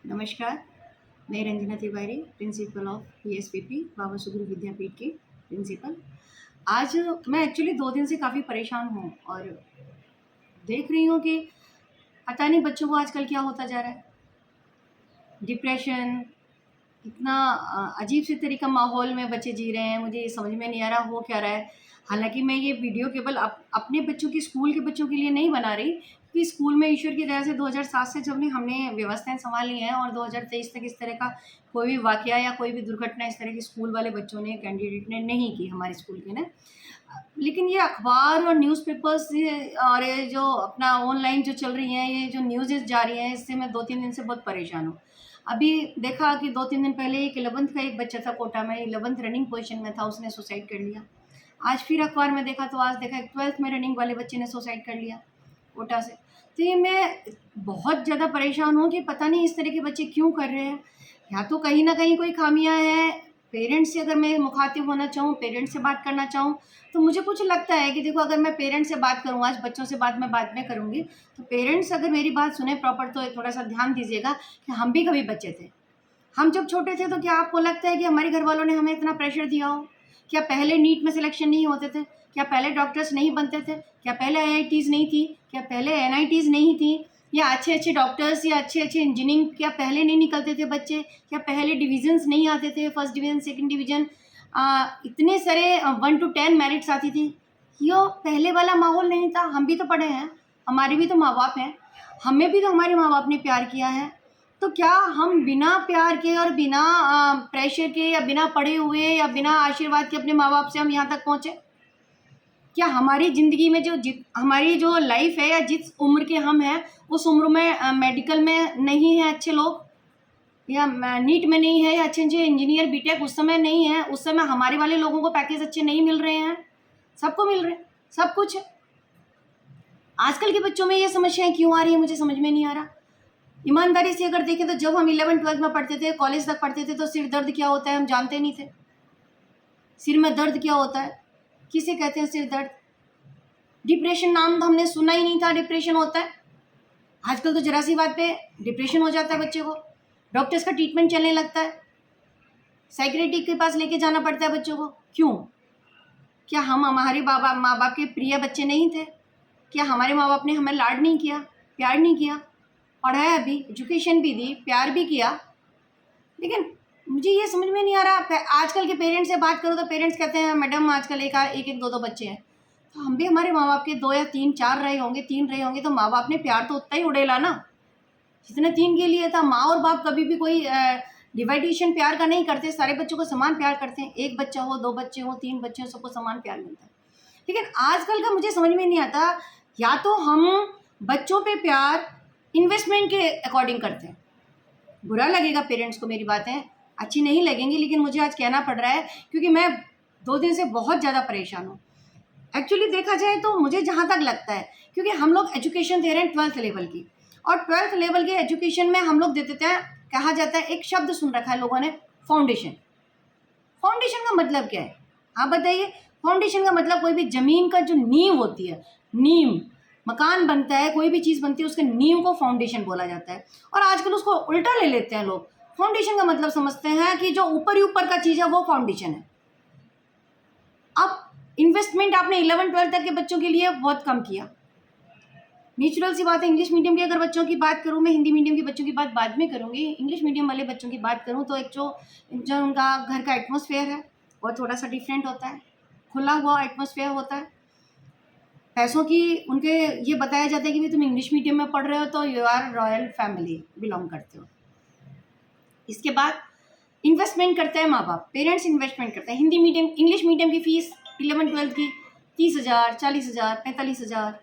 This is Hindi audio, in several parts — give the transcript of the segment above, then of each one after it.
नमस्कार, मैं रंजना तिवारी, प्रिंसिपल ऑफ पीएसपीपी बाबा सुगुरु विद्यापीठ की प्रिंसिपल। आज मैं एक्चुअली 2 दिन से काफ़ी परेशान हूँ और देख रही हूँ कि पता नहीं बच्चों को आजकल क्या होता जा रहा है। डिप्रेशन, इतना अजीब से तरीका माहौल में बच्चे जी रहे हैं, मुझे ये समझ में नहीं आ रहा हो क्या रहा है। हालाँकि मैं ये वीडियो केवल अपने बच्चों की स्कूल के बच्चों के लिए नहीं बना रही, कि स्कूल में ईश्वर की दया से 2007 से जब ने हमने व्यवस्थाएँ सँभाली हैं और 2023 तक इस तरह का कोई भी वाक़या या कोई भी दुर्घटना इस तरह की स्कूल वाले बच्चों ने, कैंडिडेट ने नहीं की हमारे स्कूल के ने। लेकिन ये अखबार और न्यूज़पेपर्स और ये जो अपना ऑनलाइन जो चल रही हैं, ये जो न्यूज़ेज़ जा रही हैं, इससे मैं 2-3 दिन से बहुत परेशान हूँ। अभी देखा कि 2-3 दिन पहले एक 11th का एक बच्चा था कोटा में, 11th रनिंग पोज़ीशन में था, उसने सुसाइड कर लिया। आज फिर अखबार में देखा तो आज देखा 12th में रनिंग वाले बच्चे ने सुसाइड कर लिया कोटा से। तो ये मैं बहुत ज़्यादा परेशान हूँ कि पता नहीं इस तरह के बच्चे क्यों कर रहे हैं। या तो कहीं न कहीं कोई खामियाँ हैं, पेरेंट्स से अगर मैं मुखातिब होना चाहूँ, पेरेंट्स से बात करना चाहूँ, तो मुझे कुछ लगता है कि देखो अगर मैं पेरेंट्स से बात करूँ, आज बच्चों से बात मैं बाद में करूँगी, तो पेरेंट्स अगर मेरी बात सुने प्रॉपर तो थोड़ा-सा ध्यान दीजिएगा कि हम भी कभी बच्चे थे। हम जब छोटे थे तो क्या आपको लगता है कि हमारे घर वालों ने हमें इतना प्रेशर दिया हो? क्या पहले नीट में सिलेक्शन नहीं होते थे? क्या पहले डॉक्टर्स नहीं बनते थे? क्या पहले आईआईटीज़ नहीं थी? क्या पहले एनआईटीज़ नहीं थी? या अच्छे-अच्छे डॉक्टर्स या अच्छे-अच्छे इंजीनियरिंग क्या पहले नहीं निकलते थे बच्चे? क्या पहले डिविज़न्स नहीं आते थे? फर्स्ट डिवीज़न, सेकंड डिवीज़न, इतने सारे 1 टू 10 मेरिट्स आती थी। यो पहले वाला माहौल नहीं था। हम भी तो पढ़े हैं, हमारे भी तो माँ-बाप हैं, हमें भी तो हमारे माँ-बाप ने प्यार किया है। तो क्या हम बिना प्यार के और बिना प्रेशर के या बिना पढ़े हुए या बिना आशीर्वाद के अपने माँ-बाप से हम यहाँ तक पहुँचे? क्या हमारी ज़िंदगी में हमारी जो लाइफ़ है या जिस उम्र के हम हैं, उस उम्र में मेडिकल में नहीं हैं अच्छे लोग या नीट में नहीं है या अच्छे-अच्छे इंजीनियर बीटेक उस समय नहीं है, उस समय हमारे वाले लोगों को पैकेज अच्छे नहीं मिल रहे हैं, सबको मिल रहे हैं, सब कुछ है। आजकल के बच्चों में ये समस्याएँ क्यों आ रही हैं मुझे समझ में नहीं आ रहा। ईमानदारी से अगर देखें तो जब हम 11th-12th में पढ़ते थे, कॉलेज तक पढ़ते थे तो सिर दर्द क्या होता है हम जानते नहीं थे। सिर में दर्द क्या होता है, किसे कहते हैं सिर दर्द? डिप्रेशन नाम तो हमने सुना ही नहीं था डिप्रेशन होता है। आजकल तो ज़रा सी बात पे डिप्रेशन हो जाता है बच्चे को, डॉक्टर्स का ट्रीटमेंट चलने लगता है, साइकियाट्रिस्ट के पास लेके जाना पड़ता है बच्चों को। क्यों? क्या हम हमारे माँ-बाप के प्रिय बच्चे नहीं थे? क्या हमारे माँ-बाप ने हमें लाड नहीं किया, प्यार नहीं किया, पढ़ाया भी, एजुकेशन भी दी, प्यार भी किया? लेकिन मुझे ये समझ में नहीं आ रहा। आजकल के पेरेंट्स से बात करो तो पेरेंट्स कहते हैं मैडम आजकल एक-एक 2-2 बच्चे हैं। तो हम भी हमारे माँ-बाप के 2 या 3 4 रहे होंगे, 3 रहे होंगे तो माँ-बाप ने प्यार तो उतना ही उड़ेला ना, जितना 3 के लिए था। माँ और बाप कभी भी कोई डिवाइडेशन प्यार का नहीं करते, सारे बच्चों को समान प्यार करते हैं। 1 बच्चा हो, 2 बच्चे हो, 3 बच्चे हो, सबको समान प्यार मिलता है। लेकिन आजकल का मुझे समझ में नहीं आता, या तो हम बच्चों पे प्यार इन्वेस्टमेंट के अकॉर्डिंग करते हैं। बुरा लगेगा पेरेंट्स को मेरी बातें, अच्छी नहीं लगेंगी, लेकिन मुझे आज कहना पड़ रहा है क्योंकि मैं 2 दिन से बहुत ज़्यादा परेशान हूँ। एक्चुअली देखा जाए तो मुझे जहाँ तक लगता है, क्योंकि हम लोग एजुकेशन दे रहे हैं 12th लेवल की, और 12th लेवल के एजुकेशन में हम लोग दे देते हैं, कहा जाता है, एक शब्द सुन रखा है लोगों ने, फाउंडेशन। फाउंडेशन का मतलब क्या है? आप बताइए। फाउंडेशन का मतलब कोई भी ज़मीन का जो नींव होती है, नींव, मकान बनता है, कोई भी चीज़ बनती है, उसके नींव को फाउंडेशन बोला जाता है। और आजकल उसको उल्टा ले लेते हैं लोग। फाउंडेशन का मतलब समझते हैं कि जो ऊपर ही ऊपर का चीज़ है वो फाउंडेशन है। अब इन्वेस्टमेंट आपने 11-12 तक के बच्चों के लिए बहुत कम किया। नेचुरल सी बात है, इंग्लिश मीडियम के अगर बच्चों की बात करूँ, मैं हिंदी मीडियम के बच्चों की बात बाद में करूँगी। इंग्लिश मीडियम वाले बच्चों की बात करूँ तो एक जो उनका घर का एटमॉस्फेयर है वो थोड़ा-सा डिफरेंट होता है, खुला हुआ एटमॉस्फेयर होता है। पैसों की उनके ये बताया जाता है कि भाई तुम इंग्लिश मीडियम में पढ़ रहे हो तो you are royal family belong करते हो। इसके बाद इन्वेस्टमेंट करते हैं माँ-बाप, पेरेंट्स इन्वेस्टमेंट करते हैं। हिंदी मीडियम, इंग्लिश मीडियम की फ़ीस 11-12 की 30,000, 40,000, 45,000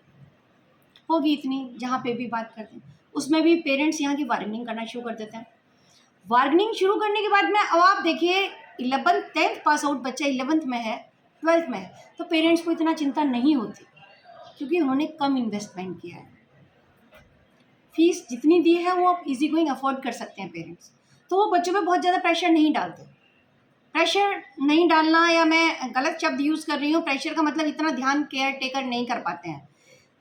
होगी इतनी, जहाँ पे भी बात करते हैं। उसमें भी पेरेंट्स यहाँ की बार्गेनिंग करना शुरू कर देते हैं। बार्गेनिंग शुरू करने के बाद में अब आप देखिए 11th 10th पास आउट बच्चा 11th में है, 12th में है, तो पेरेंट्स को इतना चिंता नहीं होती क्योंकि उन्होंने कम इन्वेस्टमेंट किया है। फीस जितनी दी है वो आप ईज़ी गोइंग अफोर्ड कर सकते हैं पेरेंट्स, तो वो बच्चों पे बहुत ज़्यादा प्रेशर नहीं डालते। प्रेशर नहीं डालना, या मैं गलत शब्द यूज़ कर रही हूँ, प्रेशर का मतलब इतना ध्यान केयर टेकर नहीं कर पाते हैं।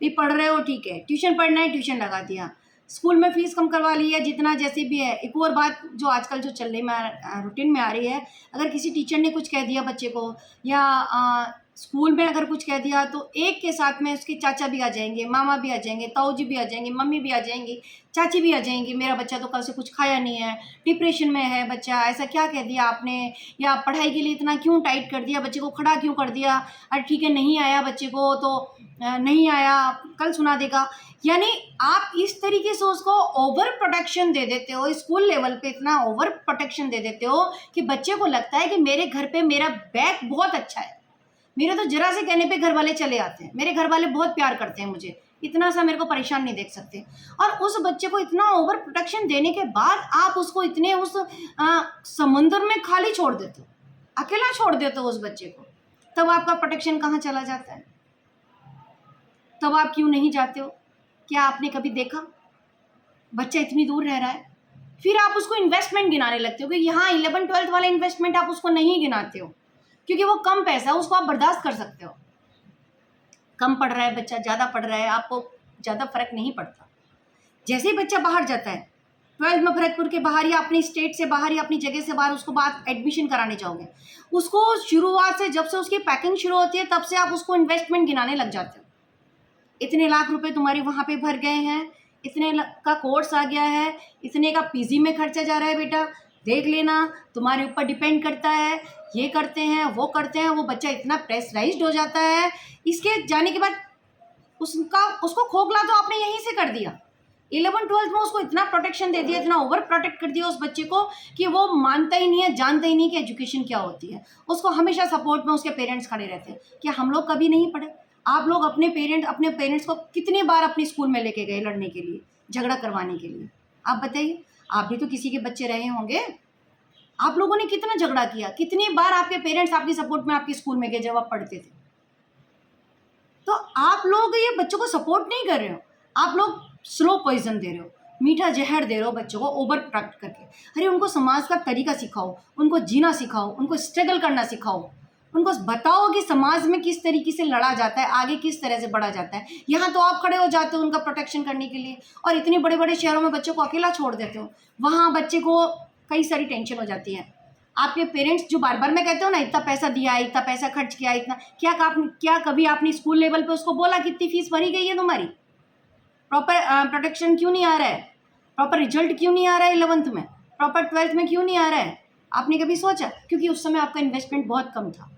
भी पढ़ रहे हो ठीक है, ट्यूशन पढ़ना है ट्यूशन लगा दिया, स्कूल में फ़ीस कम करवा ली है जितना जैसे भी है। एक और बात जो आजकल जो चलने में रूटीन में आ रही है, अगर किसी टीचर ने कुछ कह दिया बच्चे को या स्कूल में अगर कुछ कह दिया तो एक के साथ में उसके चाचा भी आ जाएंगे, मामा भी आ जाएंगे, ताऊ जी भी आ जाएंगे, मम्मी भी आ जाएंगी, चाची भी आ जाएंगी। मेरा बच्चा तो कल से कुछ खाया नहीं है, डिप्रेशन में है बच्चा, ऐसा क्या कह दिया आपने, या पढ़ाई के लिए इतना क्यों टाइट कर दिया, बच्चे को खड़ा क्यों कर दिया, अरे ठीक है नहीं आया बच्चे को तो नहीं आया, कल सुना देगा। यानी आप इस तरीके से उसको ओवर प्रोटेक्शन दे देते हो, स्कूल लेवल पे इतना ओवर प्रोटेक्शन दे देते हो कि बच्चे को लगता है कि मेरे घर पे मेरा बैग बहुत अच्छा है, मेरे तो जरा से कहने पे घर वाले चले आते हैं, मेरे घर वाले बहुत प्यार करते हैं मुझे, इतना सा मेरे को परेशान नहीं देख सकते। और उस बच्चे को इतना ओवर प्रोटेक्शन देने के बाद आप उसको इतने उस समुंदर में खाली छोड़ देते हो, अकेला छोड़ देते हो उस बच्चे को, तब आपका प्रोटेक्शन कहाँ चला जाता है? तब आप क्यों नहीं जाते हो? क्या आपने कभी देखा बच्चा इतनी दूर रह रहा है, फिर आप उसको इन्वेस्टमेंट गिनाने लगते हो कि यहाँ 11-12 वाला इन्वेस्टमेंट आप उसको नहीं गिनाते हो क्योंकि वो कम पैसा है, उसको आप बर्दाश्त कर सकते हो। कम पढ़ रहा है बच्चा, ज़्यादा पढ़ रहा है, आपको ज़्यादा फर्क नहीं पड़ता। जैसे ही बच्चा बाहर जाता है 12th में भरतपुर के बाहर या अपनी स्टेट से बाहर या अपनी जगह से बाहर, उसको बाद एडमिशन कराने जाओगे, उसको शुरुआत से जब से उसकी पैकिंग शुरू होती है तब से आप उसको इन्वेस्टमेंट गिनाने लग जाते हो। इतने लाख रुपए तुम्हारे वहाँ पे भर गए हैं, इतने का कोर्स आ गया है, इतने का पीजी में खर्चा जा रहा है, बेटा देख लेना, तुम्हारे ऊपर डिपेंड करता है, ये करते हैं वो करते हैं। वो बच्चा इतना प्रेशराइज्ड हो जाता है, इसके जाने के बाद उसको खोखला तो आपने यहीं से कर दिया। 11th-12th में उसको इतना प्रोटेक्शन दे दिया, इतना ओवर प्रोटेक्ट कर दिया उस बच्चे को कि वो मानता ही नहीं है, जानता ही नहीं कि एजुकेशन क्या होती है। उसको हमेशा सपोर्ट में उसके पेरेंट्स खड़े रहते हैं। क्या हम लोग कभी नहीं पढ़े? आप लोग अपने पेरेंट्स को कितनी बार अपनी स्कूल में लेके गए लड़ने के लिए, झगड़ा करवाने के लिए? आप बताइए, आप भी तो किसी के बच्चे रहे होंगे, आप लोगों ने कितना झगड़ा किया, कितनी बार आपके पेरेंट्स आपकी सपोर्ट में आपकी स्कूल में गए जब आप पढ़ते थे। तो आप लोग ये बच्चों को सपोर्ट नहीं कर रहे हो, आप लोग स्लो पॉइजन दे रहे हो, मीठा जहर दे रहे हो बच्चों को ओवर प्रोटेक्ट करके। अरे उनको समाज का तरीका सिखाओ, उनको जीना सिखाओ, उनको स्ट्रगल करना सिखाओ, उनको बताओ कि समाज में किस तरीके से लड़ा जाता है, आगे किस तरह से बढ़ा जाता है। यहाँ तो आप खड़े हो जाते हो उनका प्रोटेक्शन करने के लिए और इतने बड़े बड़े शहरों में बच्चों को अकेला छोड़ देते हो। वहाँ बच्चे को कई सारी टेंशन हो जाती है। आपके पेरेंट्स जो बार बार मैं कहते हो ना, इतना पैसा दिया है, इतना पैसा खर्च किया, इतना क्या कभी आपने स्कूल लेवल पे उसको बोला कितनी फीस भरी गई है तुम्हारी, प्रॉपर प्रोटेक्शन क्यों नहीं आ रहा है, प्रॉपर रिजल्ट क्यों नहीं आ रहा है 11th में, प्रॉपर 12th में क्यों नहीं आ रहा है? आपने कभी सोचा? क्योंकि उस समय आपका इन्वेस्टमेंट बहुत कम था।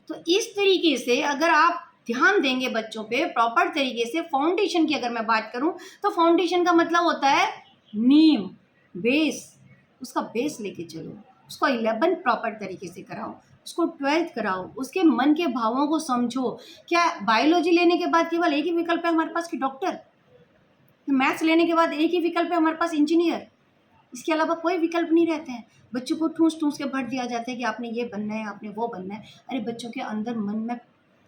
तो इस तरीके से अगर आप ध्यान देंगे बच्चों पे प्रॉपर तरीके से, फाउंडेशन की अगर मैं बात करूं तो फाउंडेशन का मतलब होता है नींव, बेस, उसका बेस लेके चलो, उसको 11 प्रॉपर तरीके से कराओ, उसको 12th कराओ, उसके मन के भावों को समझो। क्या बायोलॉजी लेने के बाद केवल एक ही विकल्प है हमारे पास कि डॉक्टर? मैथ्स लेने के बाद एक ही विकल्प है हमारे पास इंजीनियर? इसके अलावा कोई विकल्प नहीं रहते हैं। बच्चों को ठूस ठूस के भर दिया जाता है कि आपने ये बनना है, आपने वो बनना है। अरे बच्चों के अंदर मन में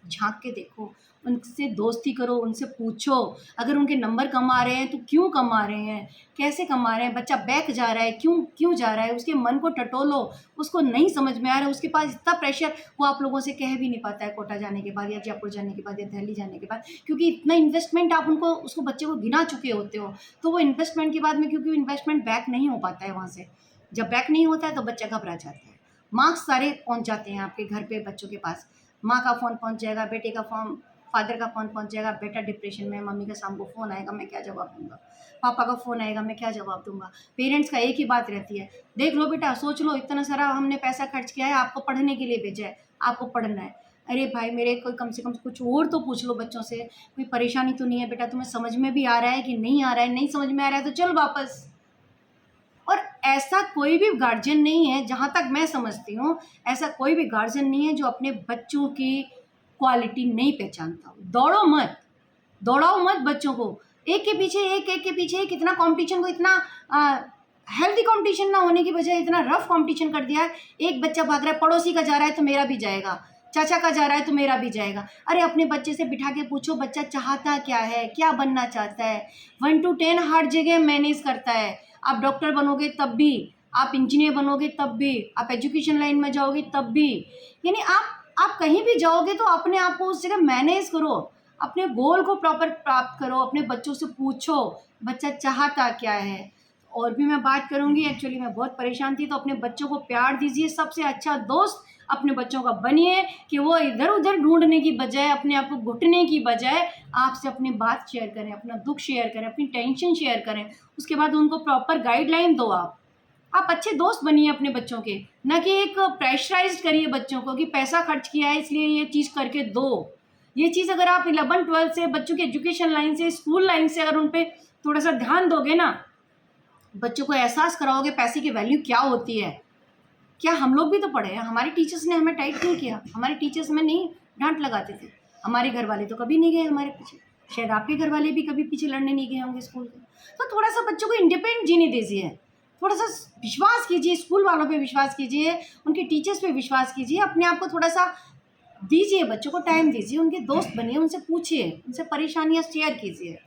झांक के देखो, उनसे दोस्ती करो, उनसे पूछो अगर उनके नंबर कम आ रहे हैं तो क्यों कम आ रहे हैं, कैसे कम आ रहे हैं, बच्चा बैक जा रहा है क्यों जा रहा है, उसके मन को टटोलो। उसको नहीं समझ में आ रहा है, उसके पास इतना प्रेशर, वो आप लोगों से कह भी नहीं पाता है कोटा जाने के बाद या जयपुर जाने के बाद या दिल्ली जाने के बाद, क्योंकि इतना इन्वेस्टमेंट आप उसको बच्चे को गिना चुके होते हो। तो वो इन्वेस्टमेंट के बाद में क्योंकि इन्वेस्टमेंट बैक नहीं हो पाता है वहाँ से, जब बैक नहीं होता है तो बच्चा घबरा जाता है। मार्क्स सारे पहुँच जाते हैं आपके घर पे बच्चों के पास, माँ का फ़ोन पहुँच जाएगा, बेटे का फादर का फ़ोन पहुँच जाएगा, बेटा डिप्रेशन में, मम्मी का शाम को फ़ोन आएगा, मैं क्या जवाब दूंगा, पापा का फ़ोन आएगा, मैं क्या जवाब दूंगा। पेरेंट्स का एक ही बात रहती है, देख लो बेटा, सोच लो, इतना सारा हमने पैसा खर्च किया है, आपको पढ़ने के लिए भेजा है, आपको पढ़ना है। अरे भाई मेरे कोई कम से कम कुछ और तो पूछ लो बच्चों से, कोई परेशानी तो नहीं है बेटा, तुम्हें समझ में भी आ रहा है कि नहीं आ रहा है, नहीं समझ में आ रहा है तो चल वापस। और ऐसा कोई भी गार्जियन नहीं है, जहाँ तक मैं समझती हूँ, ऐसा कोई भी गार्जियन नहीं है जो अपने बच्चों की क्वालिटी नहीं पहचानता। दौड़ाओ मत बच्चों को, एक के पीछे एक, इतना कंपटीशन को, इतना हेल्दी कंपटीशन ना होने की बजाय इतना रफ कंपटीशन कर दिया है। एक बच्चा भाग रहा है, पड़ोसी का जा रहा है तो मेरा भी जाएगा, चाचा का जा रहा है तो मेरा भी जाएगा। अरे अपने बच्चे से बिठा के पूछो, बच्चा चाहता क्या है, क्या बनना चाहता है। 1 to 10 हर जगह मैनेज करता है। आप डॉक्टर बनोगे तब भी, आप इंजीनियर बनोगे तब भी, आप एजुकेशन लाइन में जाओगे तब भी, यानी आप कहीं भी जाओगे तो अपने आप को उस जगह मैनेज करो। अपने गोल को प्रॉपर प्राप्त करो, अपने बच्चों से पूछो बच्चा चाहता क्या है। और भी मैं बात करूँगी, एक्चुअली मैं बहुत परेशान थी, तो अपने बच्चों को प्यार दीजिए, सबसे अच्छा दोस्त अपने बच्चों का बनिए कि वो इधर उधर ढूंढने की बजाय, अपने आप को घुटने की बजाय आपसे अपनी बात शेयर करें, अपना दुख शेयर करें, अपनी टेंशन शेयर करें। उसके बाद उनको प्रॉपर गाइडलाइन दो। आप अच्छे दोस्त बनिए अपने बच्चों के, ना कि एक प्रेशराइज करिए बच्चों को कि पैसा खर्च किया है इसलिए ये चीज़ करके दो। ये चीज़ अगर आप 11-12 से बच्चों के एजुकेशन लाइन से, स्कूल लाइन से अगर उन पे थोड़ा सा ध्यान दोगे ना, बच्चों को एहसास कराओगे पैसे की वैल्यू क्या होती है। क्या हम लोग भी तो पढ़े हैं, हमारे टीचर्स ने हमें टाइट नहीं किया, हमारे टीचर्स में नहीं डांट लगाते थे, हमारे घर वाले तो कभी नहीं गए हमारे पीछे, शायद आपके घर वाले भी कभी पीछे लड़ने नहीं गए होंगे स्कूल के। तो थोड़ा सा बच्चों को इंडिपेंडेंट जीने दीजिए, थोड़ा सा विश्वास कीजिए, स्कूल वालों पे विश्वास कीजिए, उनके टीचर्स पे विश्वास कीजिए, अपने आप को थोड़ा सा दीजिए, बच्चों को टाइम दीजिए, उनके दोस्त बनिए, उनसे पूछिए, उनसे परेशानियाँ शेयर कीजिए।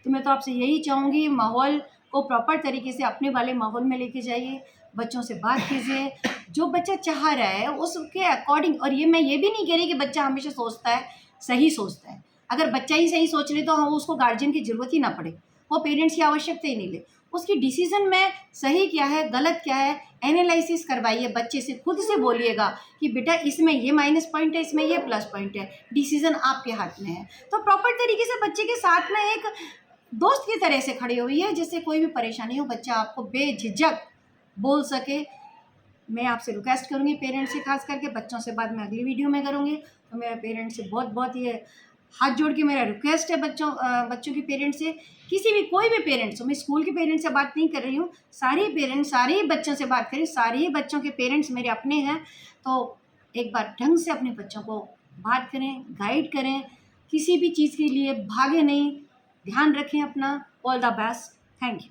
तो मैं तो आपसे यही चाहूँगी, माहौल को प्रॉपर तरीके से अपने वाले माहौल में लेके जाइए, बच्चों से बात कीजिए, जो बच्चा चाह रहा है उसके अकॉर्डिंग। और ये मैं ये भी नहीं कह रही कि बच्चा हमेशा सोचता है, सही सोचता है। अगर बच्चा ही सही सोच ले तो हम उसको गार्जियन की ज़रूरत ही ना पड़े, वो पेरेंट्स की आवश्यकता ही नहीं ले। उसकी डिसीज़न में सही क्या है, गलत क्या है, एनालिसिस करवाइए, बच्चे से खुद से बोलिएगा कि बेटा इसमें ये माइनस पॉइंट है, इसमें ये प्लस पॉइंट है, डिसीज़न आपके हाथ में है। तो प्रॉपर तरीके से बच्चे के साथ में एक दोस्त की तरह से खड़ी हुई है, जिससे कोई भी परेशानी हो बच्चा आपको बेझिझक बोल सके। मैं आपसे रिक्वेस्ट करूँगी पेरेंट्स से, खास करके बच्चों से बात मैं अगली वीडियो में करूँगी। तो मेरे पेरेंट्स से बहुत बहुत ये हाथ जोड़ के मेरा रिक्वेस्ट है बच्चों की पेरेंट्स से, किसी भी कोई भी पेरेंट्स हो, मैं स्कूल के पेरेंट्स से बात नहीं कर रही हूँ, सारे पेरेंट्स सारे ही बच्चों से बात करें, सारे ही बच्चों के पेरेंट्स मेरे अपने हैं। तो एक बार ढंग से अपने बच्चों को बात करें, गाइड करें, किसी भी चीज़ के लिए भागे नहीं, ध्यान रखें अपना। All the best, thank you.